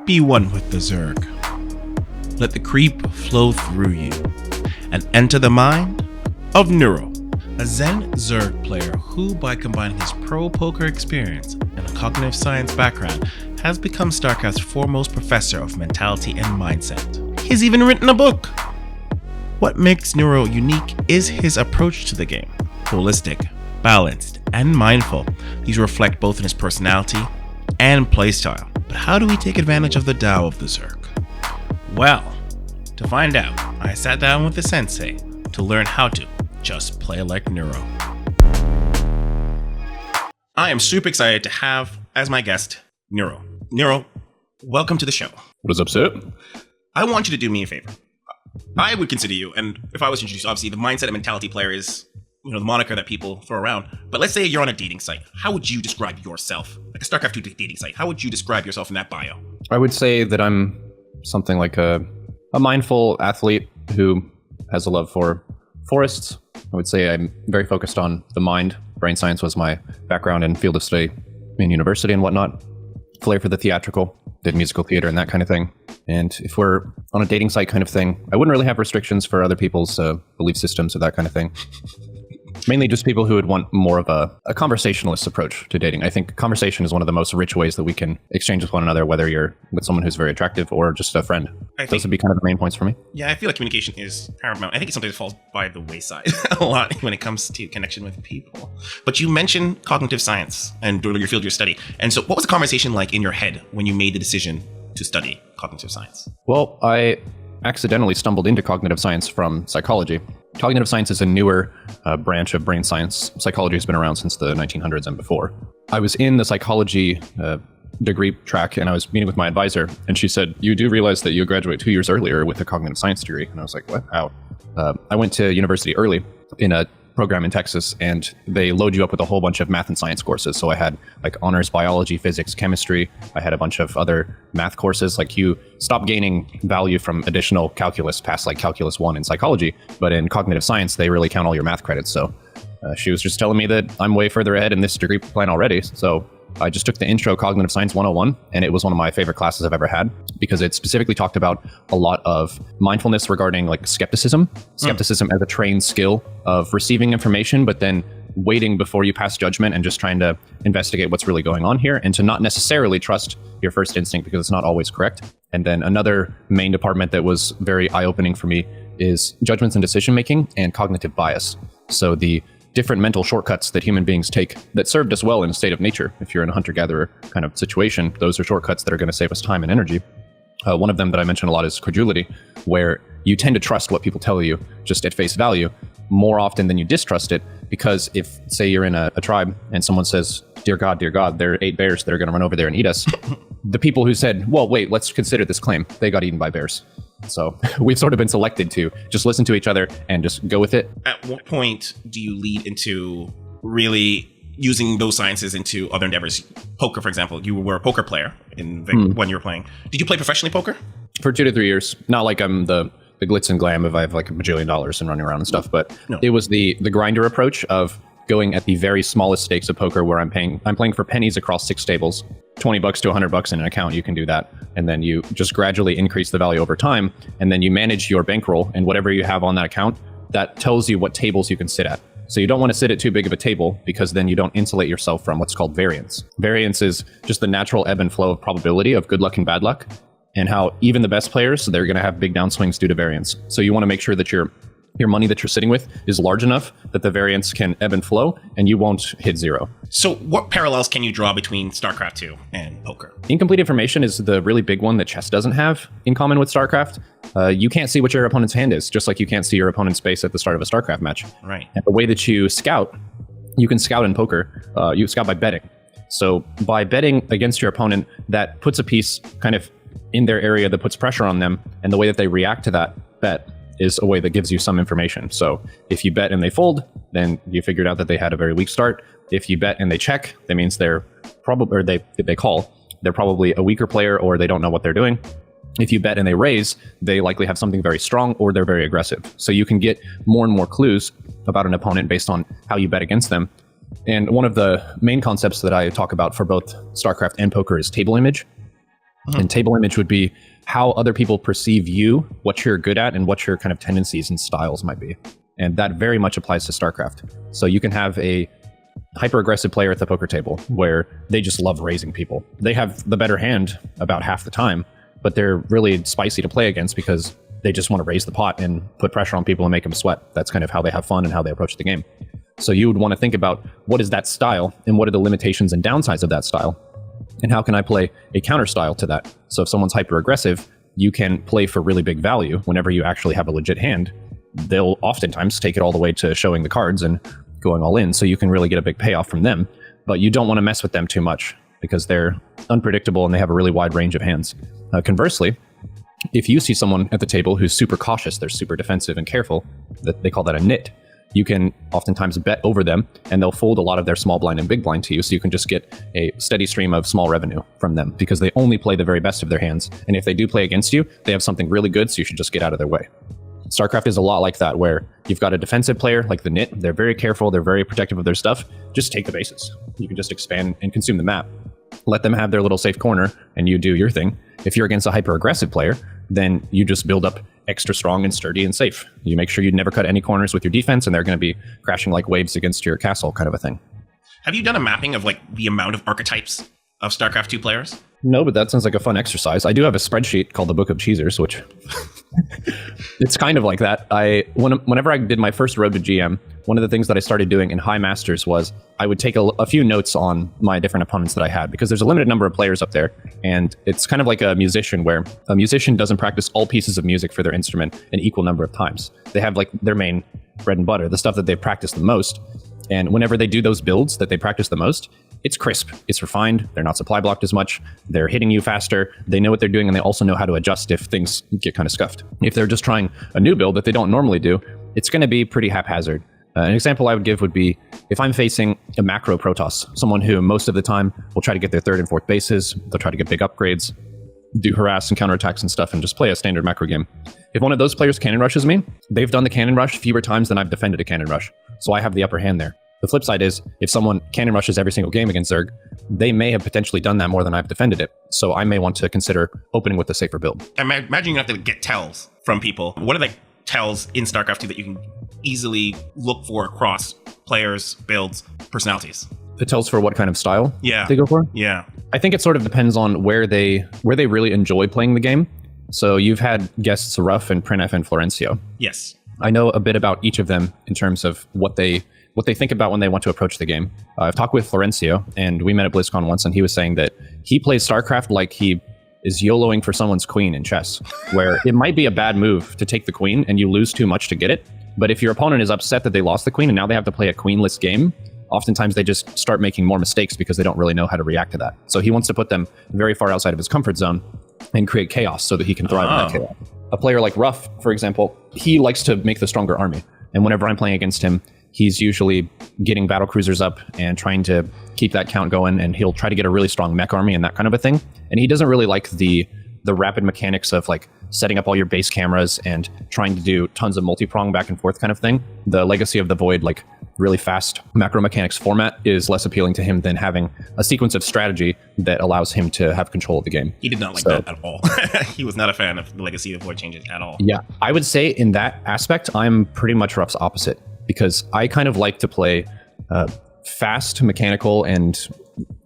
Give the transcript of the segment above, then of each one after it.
Be one with the Zerg. Let the creep flow through you and enter the mind of Neuro, a Zen Zerg player who, by combining his pro poker experience and a cognitive science background, has become StarCraft's foremost professor of mentality and mindset. He's even written a book. What makes Neuro unique is his approach to the game. Holistic, balanced, and mindful. These reflect both in his personality and playstyle. But how do we take advantage of the Tao of the Zerg? Well, to find out, I sat down with the sensei to learn how to just play like Neuro. I am super excited to have as my guest Neuro. Neuro, welcome to the show. What is up, sir? I want you to do me a favor. I would consider you, and if I was introduced, obviously the mindset and mentality player is, the moniker that people throw around. But let's say you're on a dating site. How would you describe yourself? Like a StarCraft 2 dating site. How would you describe yourself in that bio? I would say that I'm something like a mindful athlete who has a love for forests. I would say I'm very focused on the mind. Brain science was my background and field of study in university and whatnot. Flair for the theatrical, did musical theater and that kind of thing. And if we're on a dating site kind of thing, I wouldn't really have restrictions for other people's belief systems or that kind of thing. Mainly just people who would want more of a conversationalist approach to dating. I think conversation is one of the most rich ways that we can exchange with one another, whether you're with someone who's very attractive or just a friend. Those would be kind of the main points for me. Yeah, I feel like communication is paramount. I think it's something that falls by the wayside a lot when it comes to connection with people. But you mentioned cognitive science and your field of your study. And so what was the conversation like in your head when you made the decision to study cognitive science? Well, I accidentally stumbled into cognitive science from psychology. Cognitive science is a newer branch of brain science. Psychology has been around since the 1900s and before. I was in the psychology degree track and I was meeting with my advisor and she said, "You do realize that you graduate 2 years earlier with a cognitive science degree?" And I was like, "What? How?" I went to university early in a program in Texas and they load you up with a whole bunch of math and science courses. So I had like honors biology, physics, chemistry. I had a bunch of other math courses. Like you stop gaining value from additional calculus past like calculus 1 in psychology, but in cognitive science, they really count all your math credits. So she was just telling me that I'm way further ahead in this degree plan already. So I just took the Intro Cognitive Science 101, and it was one of my favorite classes I've ever had because it specifically talked about a lot of mindfulness regarding like skepticism as a trained skill of receiving information, but then waiting before you pass judgment and just trying to investigate what's really going on here and to not necessarily trust your first instinct because it's not always correct. And then another main department that was very eye-opening for me is judgments and decision-making and cognitive bias. So the different mental shortcuts that human beings take that served us well in a state of nature. If you're in a hunter-gatherer kind of situation, those are shortcuts that are going to save us time and energy. One of them that I mention a lot is credulity, where you tend to trust what people tell you just at face value more often than you distrust it. Because if, say, you're in a tribe and someone says, dear God, there are 8 bears that are going to run over there and eat us. The people who said, well, wait, let's consider this claim, they got eaten by bears. So we've sort of been selected to just listen to each other and just go with it. At what point do you lead into really using those sciences into other endeavors? Poker, for example, you were a poker player when you were playing. Did you play professionally poker? For 2 to 3 years. Not like I'm the glitz and glam of I have like $1 bajillion and running around and stuff, but no. It was the grinder approach of going at the very smallest stakes of poker where I'm playing for pennies across 6 tables. $20 to $100 in an account, you can do that. And then you just gradually increase the value over time. And then you manage your bankroll and whatever you have on that account, that tells you what tables you can sit at. So you don't want to sit at too big of a table because then you don't insulate yourself from what's called variance. Variance is just the natural ebb and flow of probability of good luck and bad luck, and how even the best players, they're going to have big downswings due to variance. So you want to make sure that your money that you're sitting with is large enough that the variance can ebb and flow and you won't hit zero. So what parallels can you draw between StarCraft 2 and poker? Incomplete information is the really big one that chess doesn't have in common with StarCraft. You can't see what your opponent's hand is, just like you can't see your opponent's face at the start of a StarCraft match. Right. And the way that you scout, you can scout in poker. You scout by betting. So by betting against your opponent, that puts a piece kind of in their area that puts pressure on them. And the way that they react to that bet is a way that gives you some information. So if you bet and they fold, then you figured out that they had a very weak start. If you bet and they check, that means they're probably, or they call, they're probably a weaker player or they don't know what they're doing. If you bet and they raise, they likely have something very strong or they're very aggressive. So you can get more and more clues about an opponent based on how you bet against them. And one of the main concepts that I talk about for both StarCraft and poker is table image. And table image would be how other people perceive you, what you're good at, and what your kind of tendencies and styles might be. And that very much applies to StarCraft. So you can have a hyper-aggressive player at the poker table where they just love raising people. They have the better hand about half the time, but they're really spicy to play against because they just want to raise the pot and put pressure on people and make them sweat. That's kind of how they have fun and how they approach the game. So you would want to think about what is that style and what are the limitations and downsides of that style, and how can I play a counter style to that? So if someone's hyper-aggressive, you can play for really big value whenever you actually have a legit hand. They'll oftentimes take it all the way to showing the cards and going all in, so you can really get a big payoff from them. But you don't want to mess with them too much because they're unpredictable and they have a really wide range of hands. Conversely, if you see someone at the table who's super cautious, they're super defensive and careful, they call that a nit. You can oftentimes bet over them and they'll fold a lot of their small blind and big blind to you, so you can just get a steady stream of small revenue from them because they only play the very best of their hands. And if they do play against you, they have something really good, so you should just get out of their way. StarCraft is a lot like that, where you've got a defensive player like the Nit. They're very careful. They're very protective of their stuff. Just take the bases. You can just expand and consume the map. Let them have their little safe corner, and you do your thing. If you're against a hyper-aggressive player, then you just build up extra strong and sturdy and safe. You make sure you never cut any corners with your defense, and they're going to be crashing like waves against your castle, kind of a thing. Have you done a mapping of like the amount of archetypes of StarCraft 2 players? No, but that sounds like a fun exercise. I do have a spreadsheet called the Book of Cheesers, which it's kind of like that. Whenever I did my first road to GM, one of the things that I started doing in High Masters was I would take a few notes on my different opponents that I had, because there's a limited number of players up there, and it's kind of like a musician, where a musician doesn't practice all pieces of music for their instrument an equal number of times. They have like their main bread and butter, the stuff that they practice the most. And whenever they do those builds that they practice the most, it's crisp, it's refined, they're not supply blocked as much, they're hitting you faster, they know what they're doing, and they also know how to adjust if things get kind of scuffed. If they're just trying a new build that they don't normally do, it's going to be pretty haphazard. An example I would give would be if I'm facing a macro Protoss, someone who most of the time will try to get their third and fourth bases, they'll try to get big upgrades, do harass and counterattacks and stuff, and just play a standard macro game. If one of those players cannon rushes me, they've done the cannon rush fewer times than I've defended a cannon rush, so I have the upper hand there. The flip side is, if someone cannon rushes every single game against Zerg, they may have potentially done that more than I've defended it. So I may want to consider opening with a safer build. I imagine you have to get tells from people. What are the tells in StarCraft 2 that you can easily look for across players, builds, personalities? The tells for what kind of style they go for? Yeah. I think it sort of depends on where they really enjoy playing the game. So you've had guests Ruff and Prinef and Florencio. Yes. I know a bit about each of them in terms of what they think about when they want to approach the game. I've talked with Florencio, and we met at BlizzCon once, and he was saying that he plays StarCraft like he is YOLOing for someone's queen in chess, where it might be a bad move to take the queen and you lose too much to get it. But if your opponent is upset that they lost the queen and now they have to play a queenless game, oftentimes they just start making more mistakes because they don't really know how to react to that. So he wants to put them very far outside of his comfort zone and create chaos so that he can thrive in that chaos. A player like Ruff, for example, he likes to make the stronger army. And whenever I'm playing against him, he's usually getting battle cruisers up and trying to keep that count going, and he'll try to get a really strong mech army and that kind of a thing. And he doesn't really like the rapid mechanics of like setting up all your base cameras and trying to do tons of multi-prong back and forth kind of thing. The Legacy of the Void, like really fast macro mechanics format, is less appealing to him than having a sequence of strategy that allows him to have control of the game. He did not like that at all. He was not a fan of the Legacy of the Void changes at all. Yeah, I would say in that aspect, I'm pretty much Ruff's opposite, because I kind of like to play fast, mechanical, and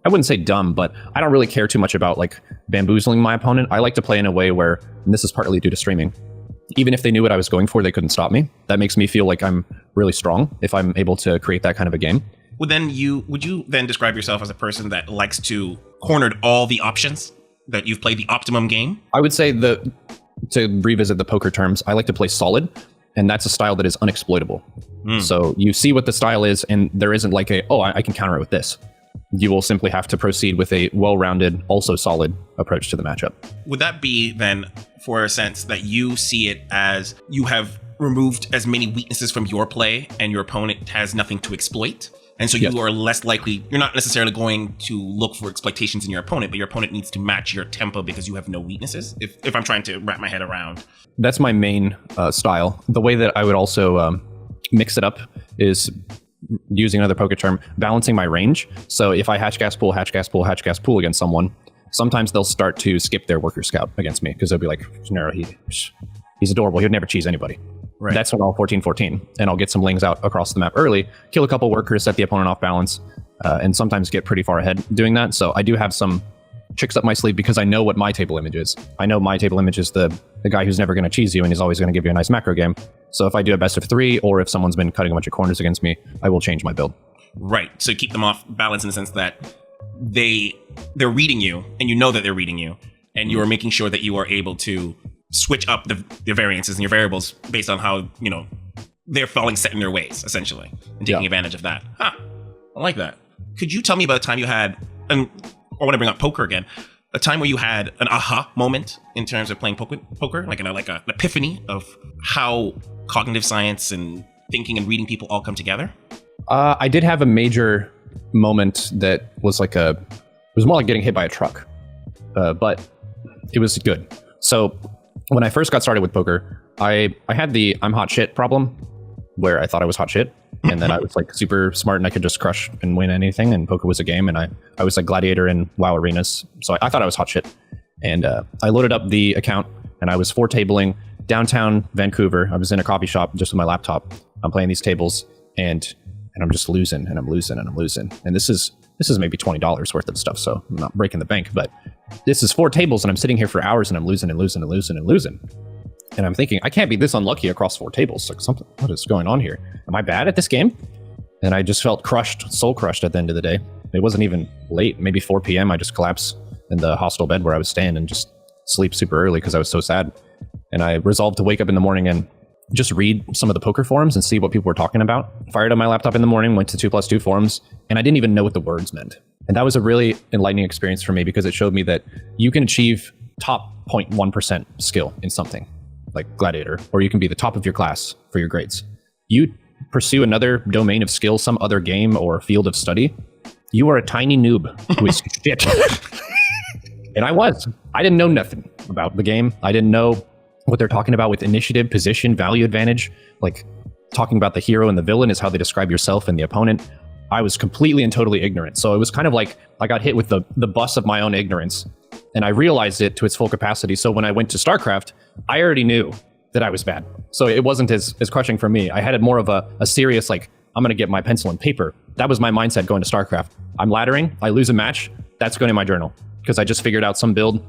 I wouldn't say dumb, but I don't really care too much about like bamboozling my opponent. I like to play in a way where, and this is partly due to streaming, even if they knew what I was going for, they couldn't stop me. That makes me feel like I'm really strong if I'm able to create that kind of a game. Would you then describe yourself as a person that likes to cornered all the options, that you've played the optimum game? I would say to revisit the poker terms, I like to play solid. And that's a style that is unexploitable. So you see what the style is, and there isn't like I can counter it with this. You will simply have to proceed with a well-rounded, also solid approach to the matchup. Would that be then, for a sense, that you see it as you have removed as many weaknesses from your play and your opponent has nothing to exploit? And so you are less likely, you're not necessarily going to look for exploitations in your opponent, but your opponent needs to match your tempo because you have no weaknesses, if I'm trying to wrap my head around. That's my main style. The way that I would also mix it up is using another poker term, balancing my range. So if I hatch gas pool against someone, sometimes they'll start to skip their worker scout against me because they'll be like, Neuro, he's adorable. He would never cheese anybody. Right. That's when I'll 14-14, and I'll get some lings out across the map early, kill a couple workers, set the opponent off balance, and sometimes get pretty far ahead doing that. So I do have some tricks up my sleeve because I know what my table image is. I know my table image is the guy who's never going to cheese you and he's always going to give you a nice macro game. So if I do a best of 3, or if someone's been cutting a bunch of corners against me, I will change my build. Right. So keep them off balance in the sense that they're reading you, and you know that they're reading you, and you are making sure that you are able to switch up the variances and your variables based on how, they're falling set in their ways, essentially, and taking advantage of that. I like that. Could you tell me about a time you had, and I want to bring up poker again, a time where you had an aha moment in terms of playing poker, like an epiphany of how cognitive science and thinking and reading people all come together? I did have a major moment that was it was more like getting hit by a truck, but it was good. So when I first got started with poker, I had the I'm hot shit problem, where I thought I was hot shit, and then I was like super smart and I could just crush and win anything, and poker was a game, and I was like gladiator in WoW arenas, so I thought I was hot shit. And I loaded up the account, and I was 4-tabling downtown Vancouver. I was in a coffee shop just with my laptop. I'm playing these tables, and I'm just losing, and I'm losing, and I'm losing. And this is maybe $20 worth of stuff, so I'm not breaking the bank, but this is 4 tables, and I'm sitting here for hours, and I'm losing and losing and losing and losing. And I'm thinking, I can't be this unlucky across 4 tables. Like, what is going on here? Am I bad at this game? And I just felt crushed, soul crushed at the end of the day. It wasn't even late, maybe 4 p.m. I just collapsed in the hostel bed where I was staying and just sleep super early because I was so sad. And I resolved to wake up in the morning and just read some of the poker forums and see what people were talking about. Fired up my laptop in the morning, went to 2+2 forums, and I didn't even know what the words meant. And that was a really enlightening experience for me because it showed me that you can achieve top 0.1% skill in something like Gladiator, or you can be the top of your class for your grades. You pursue another domain of skill, some other game or field of study, you are a tiny noob who is shit. And I didn't know nothing about the game. I didn't know what they're talking about with initiative, position, value advantage. Like talking about the hero and the villain is how they describe yourself and the opponent. I was completely and totally ignorant. So it was kind of like I got hit with the bus of my own ignorance, and I realized it to its full capacity. So when I went to StarCraft, I already knew that I was bad. So it wasn't as crushing for me. I had more of a serious, like, I'm going to get my pencil and paper. That was my mindset going to StarCraft. I'm laddering, I lose a match, that's going in my journal. Because I just figured out some build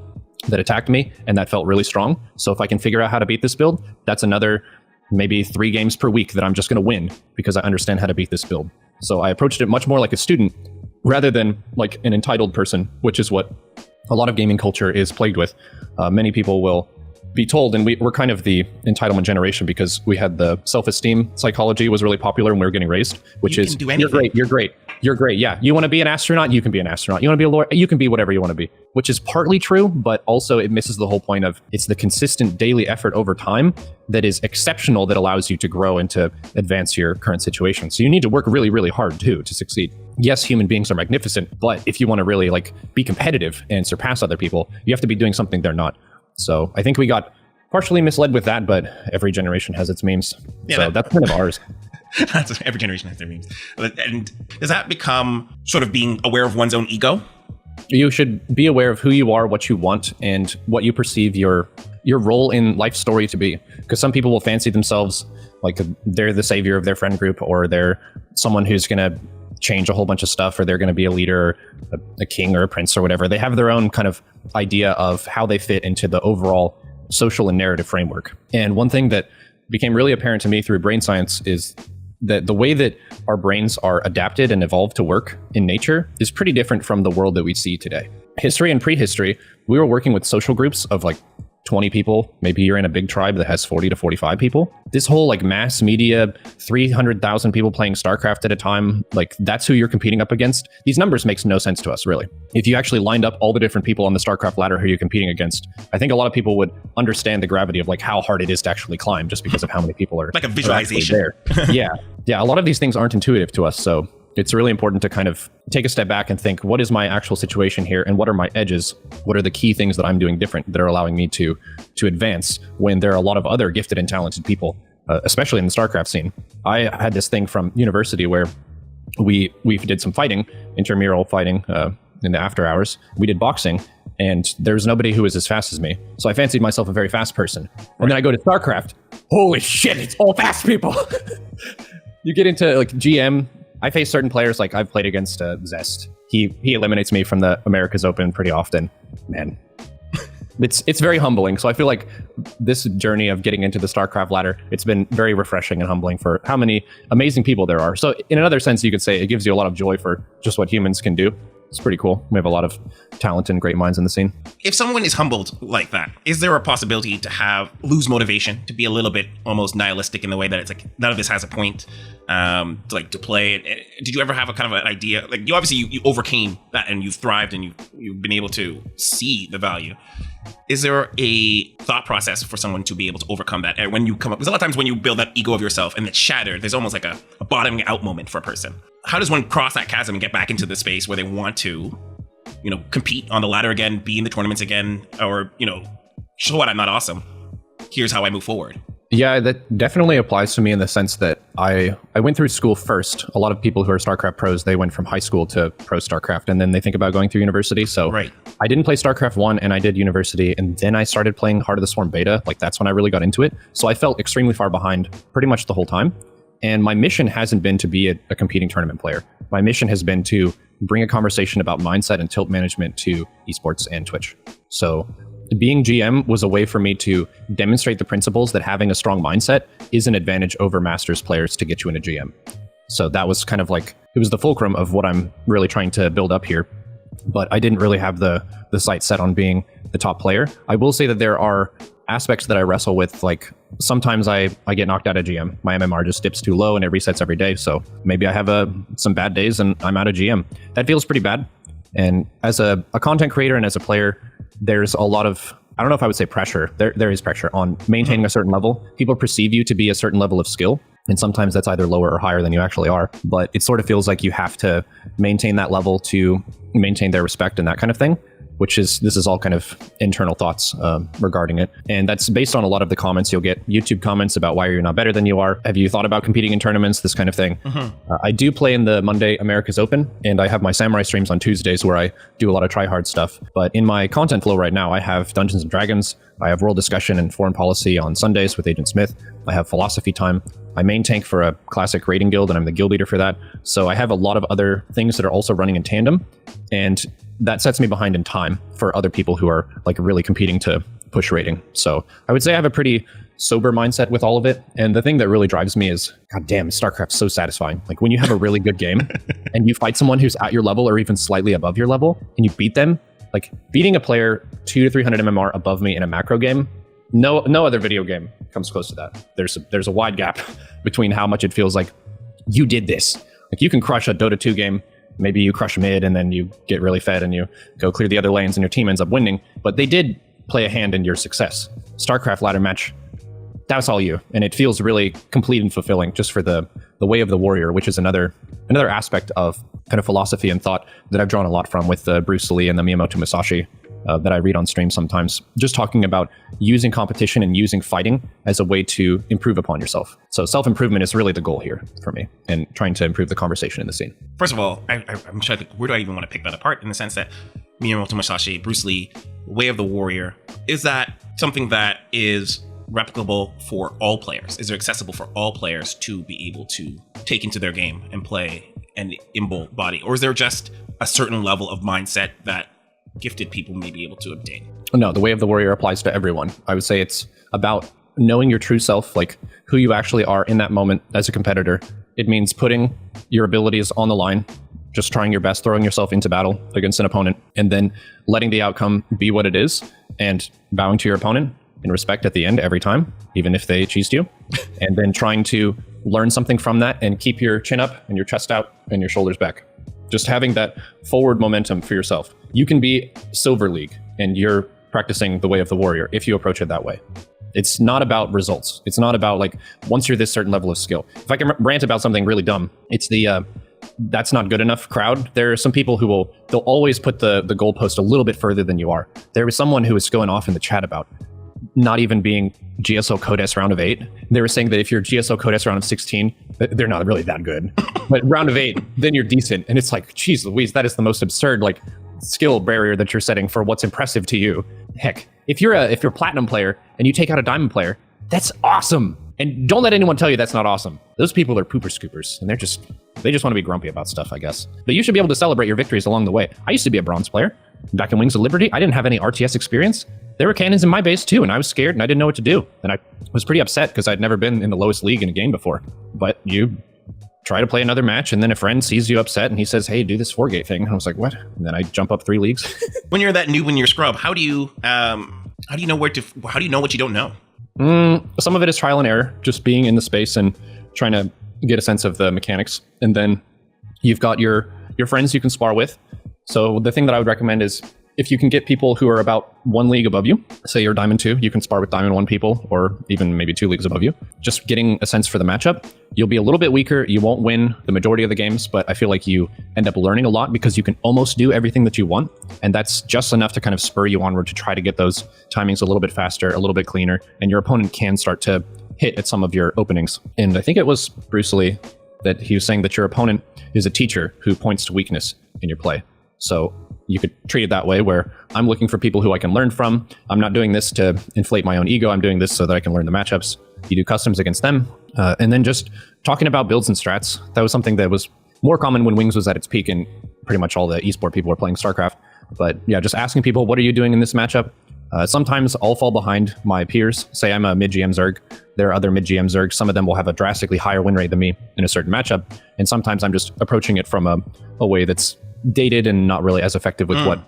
that attacked me, and that felt really strong. So if I can figure out how to beat this build, that's another maybe 3 games per week that I'm just going to win because I understand how to beat this build. So I approached it much more like a student rather than like an entitled person, which is what a lot of gaming culture is plagued with. Many people will be told, and we're kind of the entitlement generation because we had the self-esteem psychology was really popular when we were getting raised, which is you're great. Yeah. You want to be an astronaut? You can be an astronaut. You want to be a lawyer? You can be whatever you want to be, which is partly true, but also it misses the whole point of it's the consistent daily effort over time that is exceptional that allows you to grow and to advance your current situation. So you need to work really, really hard too to succeed. Yes, human beings are magnificent, but if you want to really like be competitive and surpass other people, you have to be doing something they're not. So I think we got partially misled with that, but every generation has its memes. Yeah, so that's kind of ours. Every generation has their memes. And does that become sort of being aware of one's own ego? You should be aware of who you are, what you want, and what you perceive your role in life story to be. Because some people will fancy themselves like they're the savior of their friend group, or they're someone who's going to change a whole bunch of stuff, or they're going to be a leader, a king or a prince or whatever. They have their own kind of idea of how they fit into the overall social and narrative framework. And one thing that became really apparent to me through brain science is that the way that our brains are adapted and evolved to work in nature is pretty different from the world that we see today. History and prehistory, we were working with social groups of like 20 people. Maybe you're in a big tribe that has 40 to 45 people. This whole like mass media, 300,000 people playing StarCraft at a time, like that's who you're competing up against. These numbers makes no sense to us, really. If you actually lined up all the different people on the StarCraft ladder who you're competing against, I think a lot of people would understand the gravity of like how hard it is to actually climb just because of how many people are like a visualization there. Yeah. A lot of these things aren't intuitive to us. So it's really important to kind of take a step back and think, what is my actual situation here? And what are my edges? What are the key things that I'm doing different that are allowing me to advance when there are a lot of other gifted and talented people, especially in the StarCraft scene? I had this thing from university where we did some fighting, intramural fighting, in the after hours. We did boxing, and there was nobody who was as fast as me. So I fancied myself a very fast person. And then I go to StarCraft. Holy shit, it's all fast people. You get into like GM. I face certain players, like I've played against Zest. He eliminates me from the America's Open pretty often. Man, it's very humbling. So I feel like this journey of getting into the StarCraft ladder, it's been very refreshing and humbling for how many amazing people there are. So in another sense, you could say it gives you a lot of joy for just what humans can do. It's pretty cool. We have a lot of talent and great minds in the scene. If someone is humbled like that, is there a possibility to lose motivation, to be a little bit almost nihilistic in the way that it's like none of this has a point, to play? Did you ever have a kind of an idea? Like you obviously you overcame that and you've thrived and you've been able to see the value. Is there a thought process for someone to be able to overcome that? And when you come up, there's a lot of times when you build that ego of yourself and it's shattered, there's almost like a bottoming out moment for a person. How does one cross that chasm and get back into the space where they want to, compete on the ladder again, be in the tournaments again, or, show what I'm not awesome. Here's how I move forward. Yeah, that definitely applies to me in the sense that I went through school first. A lot of people who are StarCraft pros, they went from high school to pro StarCraft, and then they think about going through university. So right. I didn't play StarCraft 1 and I did university, and then I started playing Heart of the Swarm beta. Like that's when I really got into it. So I felt extremely far behind pretty much the whole time. And my mission hasn't been to be a competing tournament player. My mission has been to bring a conversation about mindset and tilt management to esports and Twitch. So being GM was a way for me to demonstrate the principles that having a strong mindset is an advantage over Masters players to get you into GM. So that was kind of like, it was the fulcrum of what I'm really trying to build up here. But I didn't really have the sight set on being the top player. I will say that there are aspects that I wrestle with, like sometimes I get knocked out of GM. My MMR just dips too low and it resets every day. So maybe I have some bad days and I'm out of GM. That feels pretty bad. And as a content creator and as a player, there's a lot of, I don't know if I would say pressure. There is pressure on maintaining a certain level. People perceive you to be a certain level of skill. And sometimes that's either lower or higher than you actually are. But it sort of feels like you have to maintain that level to maintain their respect and that kind of thing. This is all kind of internal thoughts regarding it. And that's based on a lot of the comments. You'll get YouTube comments about why you're not better than you are. Have you thought about competing in tournaments? This kind of thing. I do play in the Monday America's Open, and I have my Samurai streams on Tuesdays where I do a lot of try-hard stuff. But in my content flow right now, I have Dungeons & Dragons. I have World Discussion and Foreign Policy on Sundays with Agent Smith. I have Philosophy Time. I main tank for a classic raiding guild, and I'm the guild leader for that. So I have a lot of other things that are also running in tandem. And that sets me behind in time for other people who are like really competing to push rating. So I would say I have a pretty sober mindset with all of it. And the thing that really drives me is, God damn, StarCraft's so satisfying. Like when you have a really good game and you fight someone who's at your level or even slightly above your level and you beat them, like beating a player 200 to 300 MMR above me in a macro game, no other video game comes close to that. There's a wide gap between how much it feels like you did this. Like you can crush a Dota 2 game. Maybe you crush mid and then you get really fed and you go clear the other lanes and your team ends up winning. But they did play a hand in your success. StarCraft ladder match, that's all you. And it feels really complete and fulfilling just for the way of the warrior, which is another aspect of kind of philosophy and thought that I've drawn a lot from with Bruce Lee and the Miyamoto Musashi that I read on stream sometimes. Just talking about using competition and using fighting as a way to improve upon yourself. So self-improvement is really the goal here for me and trying to improve the conversation in the scene. First of all, I'm trying to think, where do I even want to pick that apart in the sense that Miyamoto Musashi, Bruce Lee, Way of the Warrior, is that something that is replicable for all players? Is it accessible for all players to be able to take into their game and play and embody? Or is there just a certain level of mindset that gifted people may be able to obtain? No, the Way of the Warrior applies to everyone. I would say it's about knowing your true self, like who you actually are in that moment as a competitor. It means putting your abilities on the line, just trying your best, throwing yourself into battle against an opponent, and then letting the outcome be what it is and bowing to your opponent in respect at the end every time, even if they cheesed you, and then trying to learn something from that and keep your chin up and your chest out and your shoulders back. Just having that forward momentum for yourself. You can be Silver League and you're practicing the Way of the Warrior if you approach it that way. It's not about results. It's not about like, once you're this certain level of skill. If I can rant about something really dumb, it's the that's not good enough crowd. There are some people who they'll always put the goalpost a little bit further than you are. There was someone who was going off in the chat about not even being GSO Codes round of 8. They were saying that if you're GSO Codes round of 16, they're not really that good. But round of 8, then you're decent. And it's like, geez Louise, that is the most absurd. Like, skill barrier that you're setting for what's impressive to you. Heck, if you're a platinum player and you take out a diamond player, that's awesome. And don't let anyone tell you that's not awesome. Those people are pooper scoopers, and they just want to be grumpy about stuff, I guess. But you should be able to celebrate your victories along the way. I used to be a bronze player back in Wings of Liberty. I didn't have any RTS experience. There were cannons in my base too, and I was scared and I didn't know what to do. And I was pretty upset because I'd never been in the lowest league in a game before. But you try to play another match, and then a friend sees you upset and he says, "Hey, do this 4-gate thing." And I was like, "What?" And then I jump up 3 leagues. When you're that noob in your scrub, how do you know what you don't know? Some of it is trial and error, just being in the space and trying to get a sense of the mechanics. And then you've got your friends you can spar with. So the thing that I would recommend is if you can get people who are about 1 league above you, say you're Diamond 2, you can spar with Diamond 1 people, or even maybe 2 leagues above you. Just getting a sense for the matchup. You'll be a little bit weaker. You won't win the majority of the games, but I feel like you end up learning a lot because you can almost do everything that you want. And that's just enough to kind of spur you onward to try to get those timings a little bit faster, a little bit cleaner, and your opponent can start to hit at some of your openings. And I think it was Bruce Lee that he was saying that your opponent is a teacher who points to weakness in your play. So you could treat it that way, where I'm looking for people who I can learn from. I'm not doing this to inflate my own ego. I'm doing this so that I can learn the matchups. You do customs against them. And then just talking about builds and strats. That was something that was more common when Wings was at its peak and pretty much all the esport people were playing StarCraft. But yeah, just asking people, what are you doing in this matchup? Sometimes I'll fall behind my peers. Say I'm a mid-GM Zerg. There are other mid-GM Zergs. Some of them will have a drastically higher win rate than me in a certain matchup. And sometimes I'm just approaching it from a way that's dated and not really as effective with what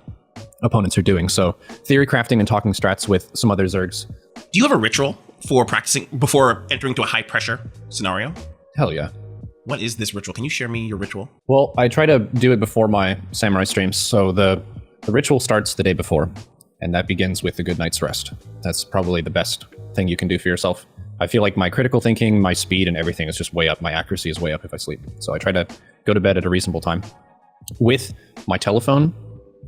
opponents are doing. So theory crafting and talking strats with some other Zergs. Do you have a ritual for practicing before entering to a high pressure scenario? Hell yeah. What is this ritual? Can you share me your ritual? Well, I try to do it before my samurai streams. So the ritual starts the day before, and that begins with a good night's rest. That's probably the best thing you can do for yourself. I feel like my critical thinking, my speed, and everything is just way up. My accuracy is way up if I sleep. So I try to go to bed at a reasonable time. With my telephone,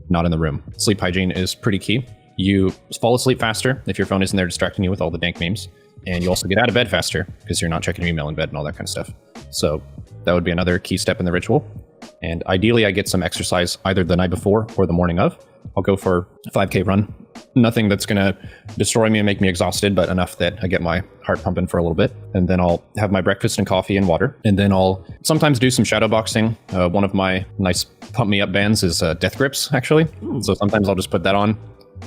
not in the room. Sleep hygiene is pretty key. You fall asleep faster if your phone isn't there distracting you with all the dank memes. And you also get out of bed faster because you're not checking your email in bed and all that kind of stuff. So that would be another key step in the ritual. And ideally, I get some exercise either the night before or the morning of. I'll go for a 5K run. Nothing that's going to destroy me and make me exhausted, but enough that I get my heart pumping for a little bit. And then I'll have my breakfast and coffee and water. And then I'll sometimes do some shadow boxing. One of my nice pump me up bands is Death Grips, actually. So sometimes I'll just put that on,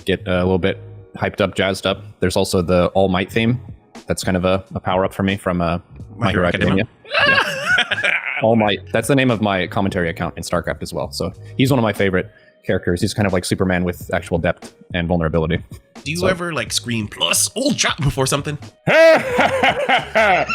get a little bit hyped up, jazzed up. There's also the All Might theme. That's kind of a power up for me from My Hero Academia. Yeah. All Might. That's the name of my commentary account in StarCraft as well. So he's one of my favorite characters. He's kind of like Superman with actual depth and vulnerability. Do you ever like scream plus old chop before something? Yeah.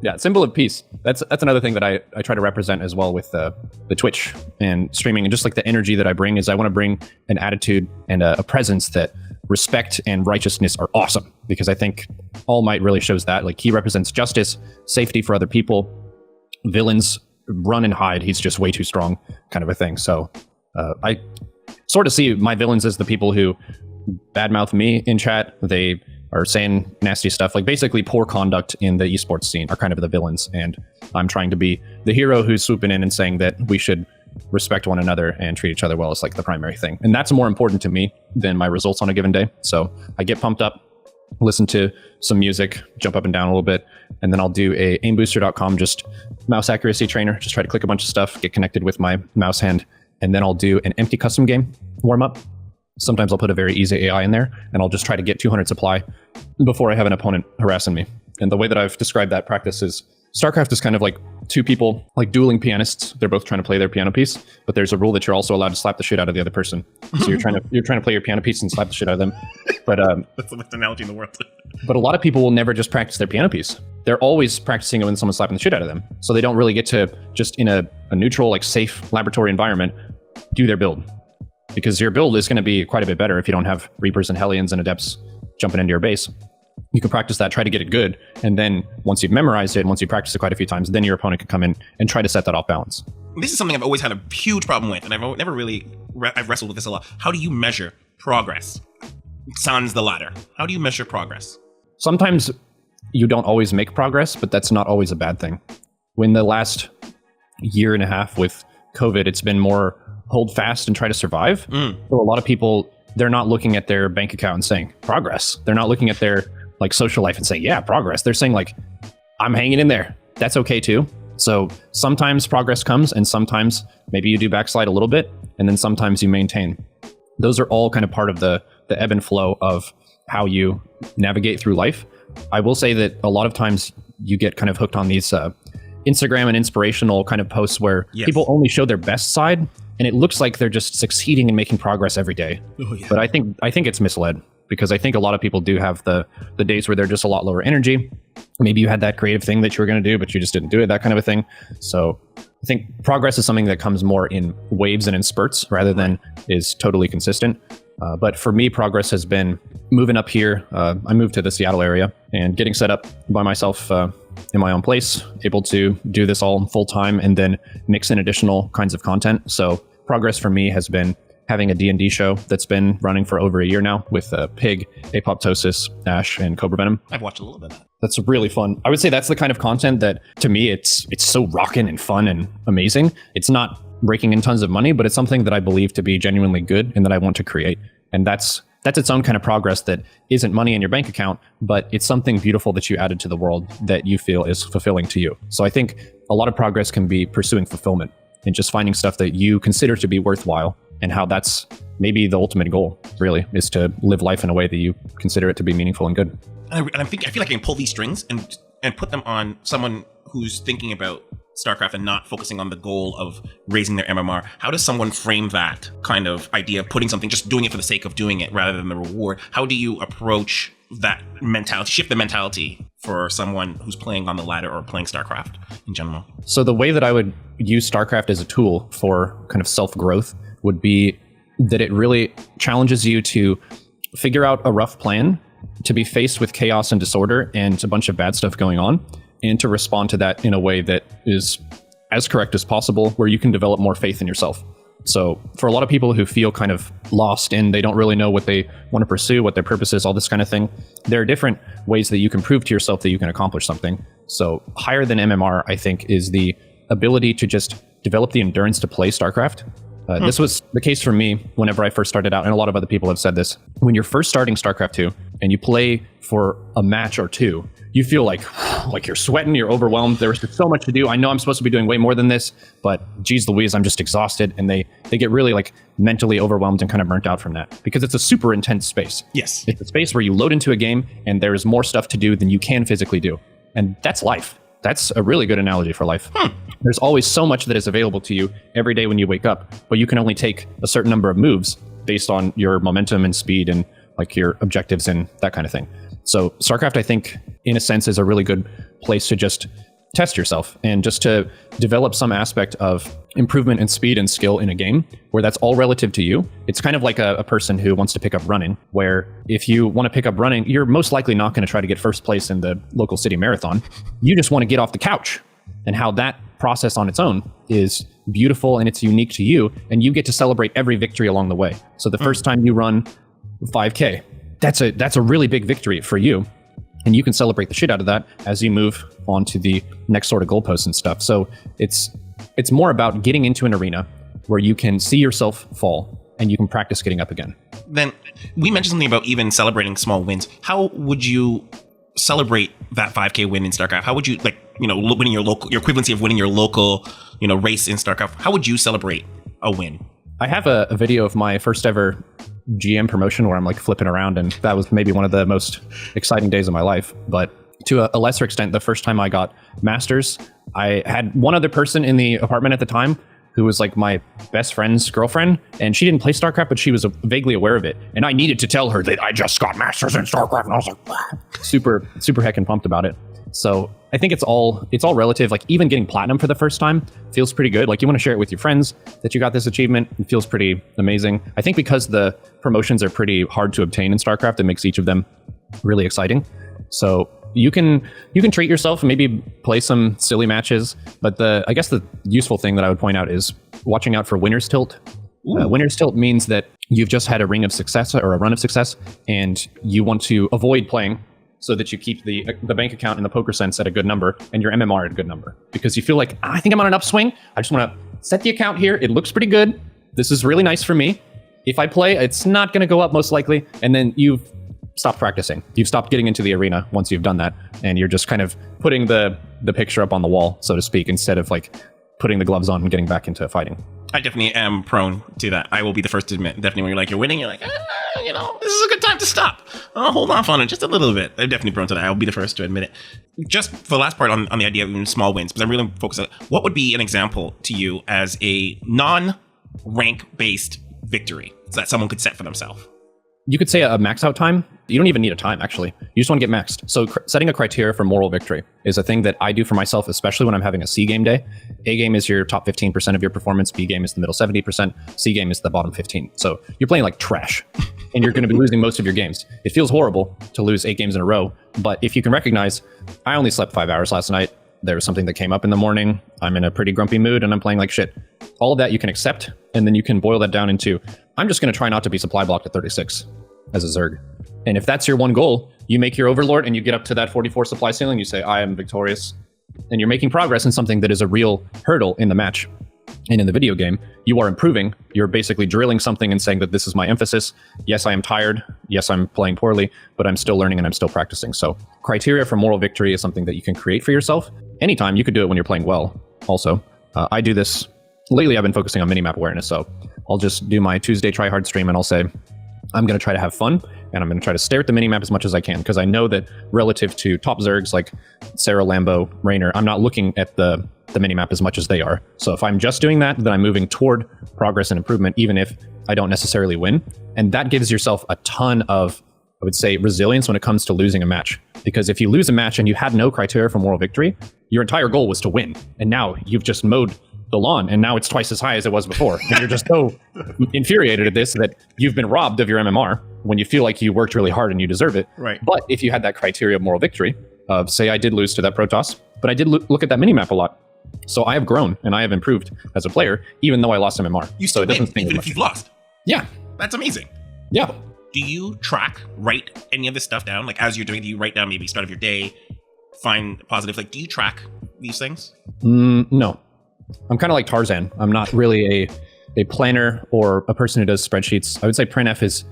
Yeah, symbol of peace. That's another thing that I try to represent as well with the Twitch and streaming, and just like the energy that I bring is I want to bring an attitude and a presence that respect and righteousness are awesome, because I think All Might really shows that. Like, he represents justice, safety for other people. Villains run and hide. He's just way too strong, kind of a thing. So I sort of see my villains as the people who badmouth me in chat. They are saying nasty stuff, like basically poor conduct in the esports scene are kind of the villains. And I'm trying to be the hero who's swooping in and saying that we should respect one another and treat each other well is like the primary thing. And that's more important to me than my results on a given day. So I get pumped up, listen to some music, jump up and down a little bit, and then I'll do a aimbooster.com, just mouse accuracy trainer, just try to click a bunch of stuff, get connected with my mouse hand, and then I'll do an empty custom game warm up. Sometimes I'll put a very easy AI in there, and I'll just try to get 200 supply before I have an opponent harassing me. And the way that I've described that practice is StarCraft is kind of like two people, like dueling pianists. They're both trying to play their piano piece, but there's a rule that you're also allowed to slap the shit out of the other person. So you're trying to play your piano piece and slap the shit out of them. But that's the best analogy in the world. But a lot of people will never just practice their piano piece. They're always practicing it when someone's slapping the shit out of them. So they don't really get to just in a neutral, like safe laboratory environment, do their build. Because your build is going to be quite a bit better if you don't have Reapers and Hellions and Adepts jumping into your base. You can practice that, try to get it good, and then once you've memorized it, once you practice it quite a few times, then your opponent can come in and try to set that off balance. This is something I've always had a huge problem with, and I've never really I've wrestled with this a lot. How do you measure progress? Sans the ladder. How do you measure progress? Sometimes you don't always make progress, but that's not always a bad thing. When the last year and a half with COVID, it's been more hold fast and try to survive. So a lot of people, they're not looking at their bank account and saying progress. They're not looking at their like social life and saying, yeah, progress. They're saying like, I'm hanging in there. That's okay too. So sometimes progress comes and sometimes maybe you do backslide a little bit and then sometimes you maintain. Those are all kind of part of the ebb and flow of how you navigate through life. I will say that a lot of times you get kind of hooked on these Instagram and inspirational kind of posts where people only show their best side and it looks like they're just succeeding and making progress every day. But I think it's misled, because I think a lot of people do have the days where they're just a lot lower energy. Maybe you had that creative thing that you were going to do, but you just didn't do it, that kind of a thing. So I think progress is something that comes more in waves and in spurts rather than is totally consistent. But for me, progress has been moving up here. I moved to the Seattle area and getting set up by myself in my own place, able to do this all full time and then mix in additional kinds of content. So progress for me has been having a D&D show that's been running for over a year now with Pig, Apoptosis, Ash, and Cobra Venom. I've watched a little bit of that. That's really fun. I would say that's the kind of content that, to me, it's so rockin' and fun and amazing. It's not raking in tons of money, but it's something that I believe to be genuinely good and that I want to create. And that's its own kind of progress that isn't money in your bank account, but it's something beautiful that you added to the world that you feel is fulfilling to you. So I think a lot of progress can be pursuing fulfillment and just finding stuff that you consider to be worthwhile, and how that's maybe the ultimate goal, really, is to live life in a way that you consider it to be meaningful and good. And I feel like I can pull these strings and put them on someone who's thinking about StarCraft and not focusing on the goal of raising their MMR. How does someone frame that kind of idea of putting something, just doing it for the sake of doing it rather than the reward? How do you approach that mentality, shift the mentality for someone who's playing on the ladder or playing StarCraft in general? So the way that I would use StarCraft as a tool for kind of self-growth would be that it really challenges you to figure out a rough plan, to be faced with chaos and disorder and a bunch of bad stuff going on, and to respond to that in a way that is as correct as possible, where you can develop more faith in yourself. So for a lot of people who feel kind of lost and they don't really know what they want to pursue, what their purpose is, all this kind of thing, there are different ways that you can prove to yourself that you can accomplish something. So higher than MMR, I think, is the ability to just develop the endurance to play StarCraft. This was the case for me whenever I first started out, and a lot of other people have said this. When you're first starting StarCraft 2 and you play for a match or two, you feel like you're sweating, you're overwhelmed. There's so much to do. I know I'm supposed to be doing way more than this, but geez Louise, I'm just exhausted. And they get really like mentally overwhelmed and kind of burnt out from that, because it's a super intense space. Yes. It's a space where you load into a game and there's more stuff to do than you can physically do. And that's life. That's a really good analogy for life. There's always so much that is available to you every day when you wake up, but you can only take a certain number of moves based on your momentum and speed and like your objectives and that kind of thing. So StarCraft, I think, in a sense, is a really good place to just test yourself and just to develop some aspect of improvement in speed and skill in a game where that's all relative to you. It's kind of like a person who wants to pick up running, where if you want to pick up running, you're most likely not going to try to get first place in the local city marathon. You just want to get off the couch, and how that process on its own is beautiful and it's unique to you, and you get to celebrate every victory along the way. So the first time you run 5K, that's a really big victory for you. And you can celebrate the shit out of that as you move on to the next sort of goalposts and stuff. So it's more about getting into an arena where you can see yourself fall and you can practice getting up again. Then we mentioned something about even celebrating small wins. How would you celebrate that 5K win in StarCraft? How would you, winning your equivalency of winning your local, race in StarCraft? How would you celebrate a win? I have a video of my first ever GM promotion where I'm like flipping around, and that was maybe one of the most exciting days of my life. But to a lesser extent, the first time I got Masters, I had one other person in the apartment at the time who was like my best friend's girlfriend, and she didn't play StarCraft, but she was vaguely aware of it. And I needed to tell her that I just got Masters in StarCraft, and I was like, super heckin' pumped about it. So I think it's all relative. Like even getting platinum for the first time feels pretty good. Like you want to share it with your friends that you got this achievement. It feels pretty amazing. I think because the promotions are pretty hard to obtain in StarCraft, it makes each of them really exciting. So you can treat yourself and maybe play some silly matches. But I guess the useful thing that I would point out is watching out for winner's tilt. Winner's tilt means that you've just had a ring of success or a run of success, and you want to avoid playing so that you keep the bank account in the poker sense at a good number and your MMR at a good number. Because you feel like, I think I'm on an upswing. I just want to set the account here. It looks pretty good. This is really nice for me. If I play, it's not going to go up most likely. And then you've stopped practicing. You've stopped getting into the arena once you've done that. And you're just kind of putting the picture up on the wall, so to speak, instead of like putting the gloves on and getting back into fighting. I definitely am prone to that. I will be the first to admit. Definitely when you're winning, you're like, this is a good time to stop. I'll hold off on it just a little bit. I'm definitely prone to that. I'll be the first to admit it. Just for the last part on the idea of small wins, because I'm really focused on what would be an example to you as a non-rank-based victory that someone could set for themselves? You could say a max out time. You don't even need a time, actually. You just want to get maxed. So setting a criteria for moral victory is a thing that I do for myself, especially when I'm having a C game day. A game is your top 15% of your performance. B game is the middle 70%. C game is the bottom 15. So you're playing like trash, and you're going to be losing most of your games. It feels horrible to lose 8 games in a row, but if you can recognize, I only slept 5 hours last night. There was something that came up in the morning. I'm in a pretty grumpy mood, and I'm playing like shit. All of that you can accept, and then you can boil that down into, I'm just going to try not to be supply blocked at 36 as a Zerg. And if that's your one goal, you make your Overlord and you get up to that 44 supply ceiling, you say, I am victorious. And you're making progress in something that is a real hurdle in the match. And in the video game, you are improving. You're basically drilling something and saying that this is my emphasis. Yes, I am tired. Yes, I'm playing poorly, but I'm still learning and I'm still practicing. So criteria for moral victory is something that you can create for yourself. Anytime, you could do it when you're playing well also. I do this. Lately, I've been focusing on minimap awareness. So I'll just do my Tuesday tryhard stream and I'll say, I'm going to try to have fun, and I'm going to try to stare at the minimap as much as I can, because I know that relative to top Zergs like Sarah, Lambo, Raynor, I'm not looking at the minimap as much as they are. So if I'm just doing that, then I'm moving toward progress and improvement, even if I don't necessarily win. And that gives yourself a ton of, I would say, resilience when it comes to losing a match. Because if you lose a match and you had no criteria for moral victory, your entire goal was to win. And now you've just mowed the lawn, and now it's twice as high as it was before. And you're just so infuriated at this that you've been robbed of your MMR when you feel like you worked really hard and you deserve it. Right. But if you had that criteria of moral victory, of say I did lose to that Protoss, but I did look at that minimap a lot. So I have grown and I have improved as a player, even though I lost MMR. You still so it doesn't win, even if you've lost. Yeah. That's amazing. Yeah. Do you write any of this stuff down? Like as you're doing, do you write down maybe start of your day, find positive? Like, do you track these things? No. I'm kind of like Tarzan. I'm not really a planner or a person who does spreadsheets. I would say Printf is,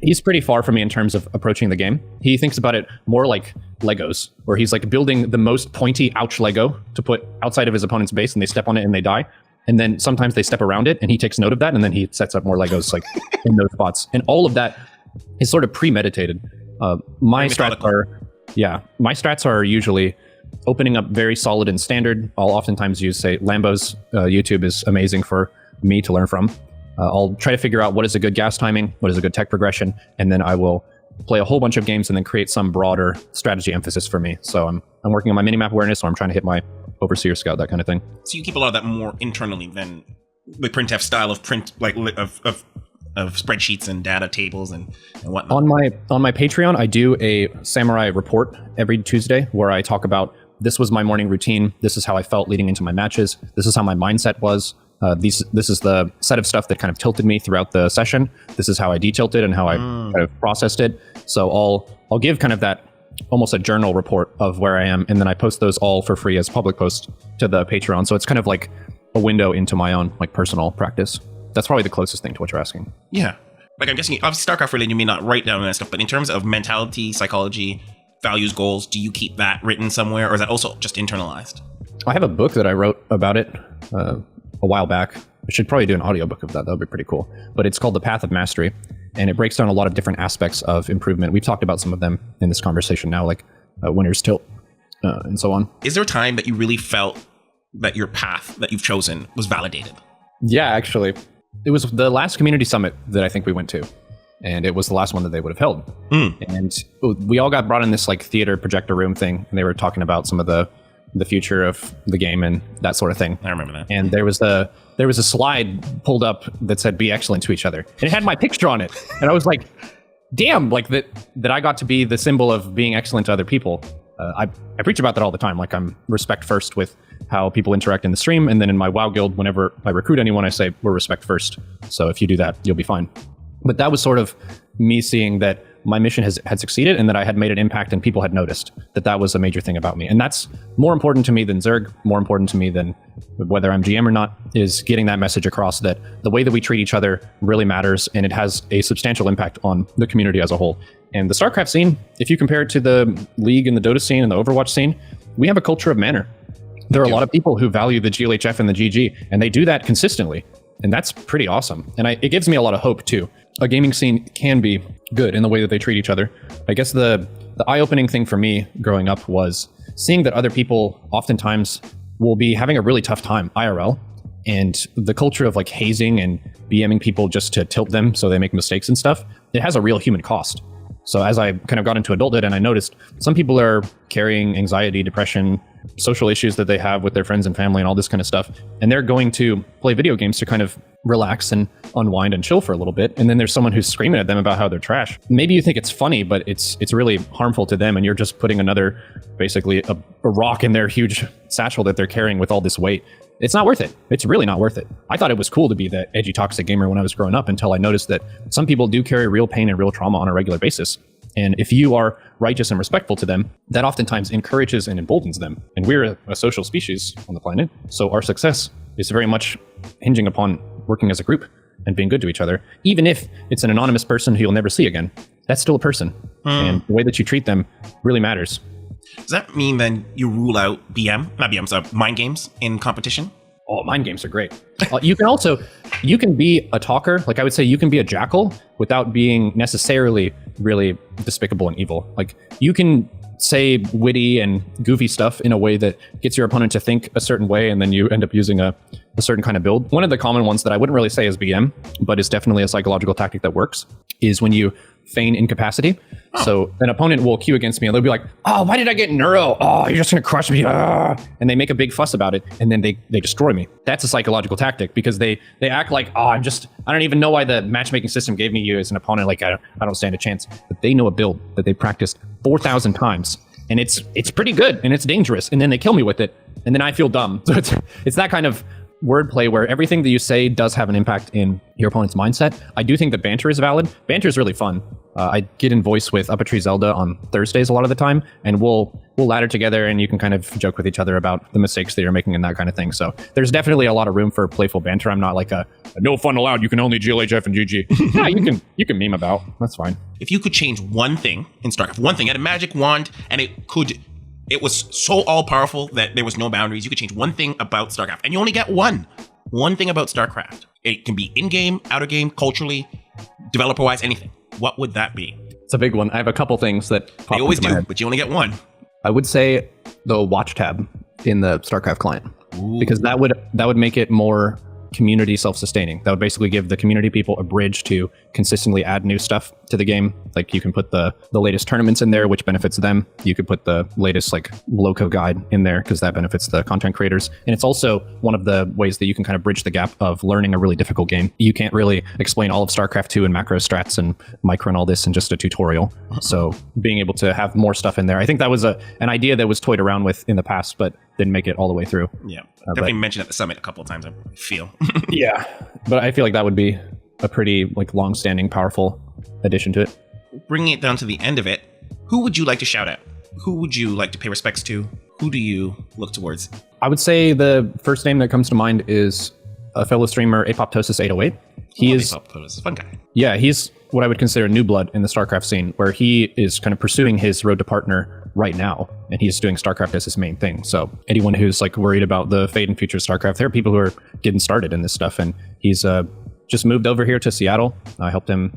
he's pretty far from me in terms of approaching the game. He thinks about it more like Legos, where he's like building the most pointy ouch Lego to put outside of his opponent's base, and they step on it and they die. And then sometimes they step around it, and he takes note of that, and then he sets up more Legos like in those spots. And all of that is sort of premeditated. My strats are usually opening up very solid and standard. I'll oftentimes use, say, Lambo's YouTube is amazing for me to learn from. I'll try to figure out what is a good gas timing, what is a good tech progression, and then I will play a whole bunch of games and then create some broader strategy emphasis for me. So I'm working on my minimap awareness, or I'm trying to hit my Overseer Scout, that kind of thing. So you keep a lot of that more internally than the Printf style of print, like of spreadsheets and data tables and whatnot. On my Patreon, I do a Samurai report every Tuesday where I talk about, this was my morning routine, this is how I felt leading into my matches, this is how my mindset was, this is the set of stuff that kind of tilted me throughout the session, this is how I detilted and how I kind of processed it. So I'll give kind of that almost a journal report of where I am, and then I post those all for free as public posts to the Patreon. So it's kind of like a window into my own like personal practice. That's probably the closest thing to what you're asking. Yeah. Like I'm guessing, obviously StarCraft related, you may not write down that stuff, but in terms of mentality, psychology, values, goals, do you keep that written somewhere, or is that also just internalized? I have a book that I wrote about it a while back. I should probably do an audiobook of that. That would be pretty cool. But it's called The Path of Mastery, and it breaks down a lot of different aspects of improvement. We've talked about some of them in this conversation now, like winner's tilt and so on. Is there a time that you really felt that your path that you've chosen was validated? Yeah, actually. It was the last community summit that I think we went to, and it was the last one that they would have held. And we all got brought in this like theater projector room thing, and they were talking about some of the future of the game and that sort of thing. I remember that. And there was a slide pulled up that said "Be excellent to each other," and it had my picture on it, and I was like, "Damn!" Like that I got to be the symbol of being excellent to other people. I preach about that all the time. Like I'm respect first with how people interact in the stream, and then in my WoW guild, whenever I recruit anyone, I say we're respect first. So if you do that, you'll be fine. But that was sort of me seeing that my mission had succeeded and that I had made an impact and people had noticed that was a major thing about me. And that's more important to me than Zerg, more important to me than whether I'm GM or not, is getting that message across that the way that we treat each other really matters and it has a substantial impact on the community as a whole. And the StarCraft scene, if you compare it to the League and the Dota scene and the Overwatch scene, we have a culture of manner. There are a lot of people who value the GLHF and the GG, and they do that consistently. And that's pretty awesome. And it gives me a lot of hope too. A gaming scene can be good in the way that they treat each other. I guess the eye-opening thing for me growing up was seeing that other people oftentimes will be having a really tough time IRL, and the culture of like hazing and BMing people just to tilt them so they make mistakes and stuff, it has a real human cost. So as I kind of got into adulthood and I noticed some people are carrying anxiety, depression, social issues that they have with their friends and family and all this kind of stuff, and they're going to play video games to kind of relax and unwind and chill for a little bit. And then there's someone who's screaming at them about how they're trash. Maybe you think it's funny, but it's really harmful to them, and you're just putting another, basically a rock in their huge satchel that they're carrying with all this weight. It's not worth it. It's really not worth it. I thought it was cool to be the edgy, toxic gamer when I was growing up until I noticed that some people do carry real pain and real trauma on a regular basis. And if you are righteous and respectful to them, that oftentimes encourages and emboldens them. And we're a social species on the planet, so our success is very much hinging upon working as a group and being good to each other. Even if it's an anonymous person who you'll never see again, that's still a person. And the way that you treat them really matters. Does that mean then you rule out mind games in competition? Oh, mind games are great. You can be a talker. Like I would say you can be a jackal without being necessarily really despicable and evil. Like you can say witty and goofy stuff in a way that gets your opponent to think a certain way, and then you end up using a certain kind of build. One of the common ones that I wouldn't really say is BM, but is definitely a psychological tactic that works, is when you feign incapacity. So an opponent will queue against me and they'll be like, oh, why did I get Neuro? Oh, you're just gonna crush me. And they make a big fuss about it, and then they destroy me. That's a psychological tactic because they act like, oh, I don't even know why the matchmaking system gave me you as an opponent. Like I don't stand a chance. But they know a build that they practiced 4,000 times, and it's pretty good and it's dangerous. And then they kill me with it, and then I feel dumb. So it's that kind of wordplay where everything that you say does have an impact in your opponent's mindset. I do think that banter is valid. Banter is really fun. I get in voice with Up a Tree Zelda on Thursdays a lot of the time, and we'll ladder together, and you can kind of joke with each other about the mistakes that you're making and that kind of thing. So there's definitely a lot of room for playful banter. I'm not like a no fun allowed, you can only GLHF and GG. Yeah, you can meme about. That's fine. If you could change one thing in StarCraft, one thing, you had a magic wand, and it was so all-powerful that there was no boundaries. You could change one thing about StarCraft, and you only get one thing about StarCraft. It can be in-game, out-of-game, culturally, developer-wise, anything. What would that be? It's a big one. I have a couple things that pop They always into my do, head. but you only get one. I would say the watch tab in the StarCraft client. Ooh. Because that would make it more community self-sustaining. That would basically give the community people a bridge to consistently add new stuff to the game. Like you can put the latest tournaments in there, which benefits them. You could put the latest like loco guide in there because that benefits the content creators. And it's also one of the ways that you can kind of bridge the gap of learning a really difficult game. You can't really explain all of StarCraft 2 and macro strats and micro and all this in just a tutorial. So being able to have more stuff in there, I think that was an idea that was toyed around with in the past, but didn't make it all the way through. Yeah, definitely mentioned at the summit a couple of times, I feel. Yeah, but I feel like that would be a pretty like long-standing, powerful addition to it. Bringing it down to the end of it, who would you like to shout out? Who would you like to pay respects to? Who do you look towards? I would say the first name that comes to mind is a fellow streamer, Apoptosis808. He is a fun guy. Yeah, he's what I would consider new blood in the StarCraft scene, where he is kind of pursuing his road to partner right now, and he's doing StarCraft as his main thing. So anyone who's like worried about the fate and future of StarCraft, there are people who are getting started in this stuff, and he's just moved over here to Seattle. I helped him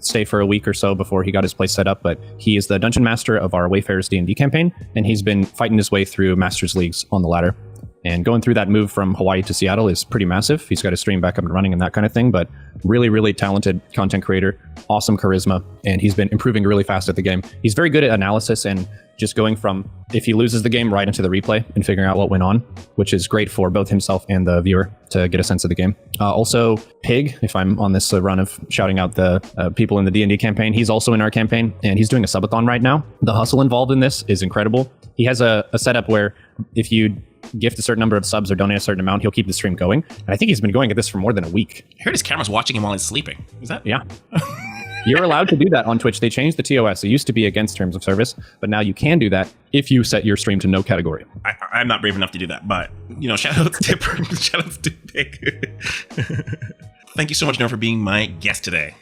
stay for a week or so before he got his place set up, but he is the dungeon master of our Wayfarers D&D campaign, and he's been fighting his way through Masters Leagues on the ladder. And going through that move from Hawaii to Seattle is pretty massive. He's got his stream back up and running and that kind of thing, but really, really talented content creator, awesome charisma, and he's been improving really fast at the game. He's very good at analysis and just going from if he loses the game right into the replay and figuring out what went on, which is great for both himself and the viewer to get a sense of the game. Also, Pig, if I'm on this run of shouting out the people in the D&D campaign, he's also in our campaign, and he's doing a subathon right now. The hustle involved in this is incredible. He has a setup where if you gift a certain number of subs or donate a certain amount, he'll keep the stream going. And I think he's been going at this for more than a week. I heard his camera's watching him while he's sleeping. Is that? Yeah. You're allowed to do that on Twitch. They changed the TOS. It used to be against terms of service, but now you can do that if you set your stream to no category. I'm not brave enough to do that, but shoutouts to Pig. Thank you so much, Neuro, for being my guest today.